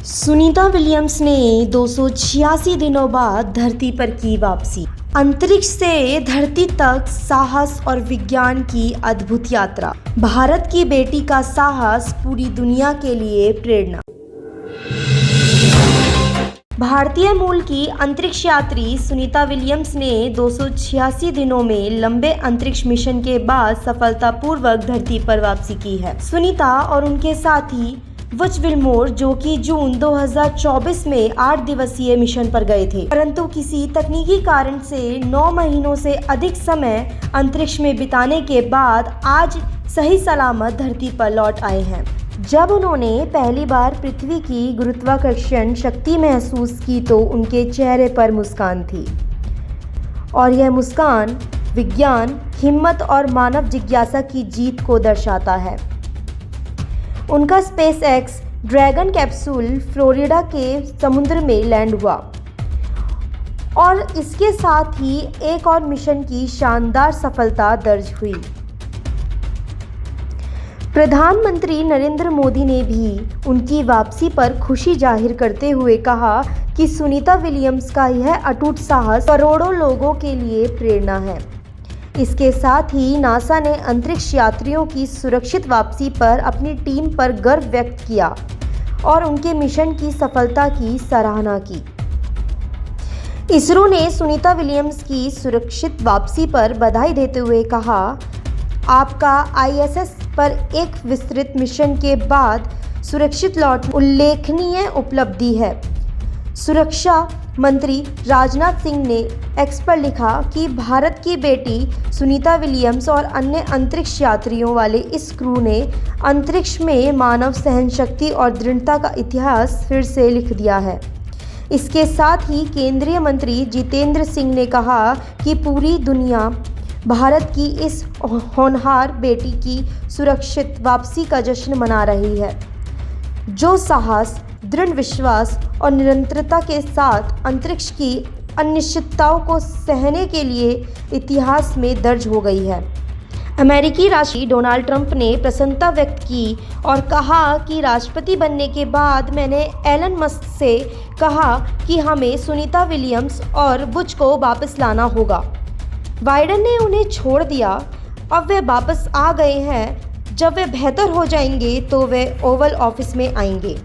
Sunita Williams ने 286 दिनों बाद धरती पर की वापसी। अंतरिक्ष से धरती तक साहस और विज्ञान की अद्भुत यात्रा। भारत की बेटी का साहस पूरी दुनिया के लिए प्रेरणा। भारतीय मूल की अंतरिक्ष यात्री सुनीता विलियम्स ने 286 दिनों में लंबे अंतरिक्ष मिशन के बाद सफलतापूर्वक धरती पर वापसी की है। सुनीता और उनके साथी बज विल्मोर, जो कि जून 2024 में 8 दिवसीय मिशन पर गए थे, परंतु किसी तकनीकी कारण से 9 महीनों से अधिक समय अंतरिक्ष में बिताने के बाद आज सही सलामत धरती पर लौट आए हैं। जब उन्होंने पहली बार पृथ्वी की गुरुत्वाकर्षण शक्ति महसूस की तो उनके चेहरे पर मुस्कान थी, और यह मुस्कान विज्ञान, हिम्मत और मानव जिज्ञासा की जीत को दर्शाता है। उनका space x dragon capsule Florida के समुद्र में लैंड हुआ और इसके साथ ही एक और मिशन की शानदार सफलता दर्ज हुई। प्रधानमंत्री नरेंद्र मोदी ने भी उनकी वापसी पर खुशी जाहिर करते हुए कहा कि सुनीता विलियम्स का यह अटूट साहस करोड़ों लोगों के लिए प्रेरणा है। इसके साथ ही नासा ने अंतरिक्ष यात्रियों की सुरक्षित वापसी पर अपनी टीम पर गर्व व्यक्त किया और उनके मिशन की सफलता की सराहना की। इसरो ने सुनीता विलियम्स की सुरक्षित वापसी पर बधाई देते हुए कहा, आपका आईएसएस पर एक विस्तृत मिशन के बाद सुरक्षित लौटना उल्लेखनीय उपलब्धि है। सुरक्षा मंत्री राजनाथ सिंह ने एक्स पर लिखा कि भारत की बेटी सुनीता विलियम्स और अन्य अंतरिक्ष यात्रियों वाले इस क्रू ने अंतरिक्ष में मानव सहनशक्ति और दृढ़ता का इतिहास फिर से लिख दिया है। इसके साथ ही केंद्रीय मंत्री जितेंद्र सिंह ने कहा कि पूरी दुनिया भारत की इस होनहार बेटी की सुरक्षित वापसी का जश्न मना रही है, जो साहस, दृढ़ विश्वास और निरंतरता के साथ अंतरिक्ष की अनिश्चितताओं को सहने के लिए इतिहास में दर्ज हो गई है। अमेरिकी राष्ट्रपति डोनाल्ड ट्रंप ने प्रसन्नता व्यक्त की और कहा कि राष्ट्रपति बनने के बाद मैंने एलन मस्क से कहा कि हमें सुनीता विलियम्स और बुज को वापस लाना होगा। बाइडेन ने उन्हें छोड़ दिया, अब वे वापस आ गए हैं। जब वे बेहतर हो जाएंगे तो वे ओवल ऑफिस में आएंगे।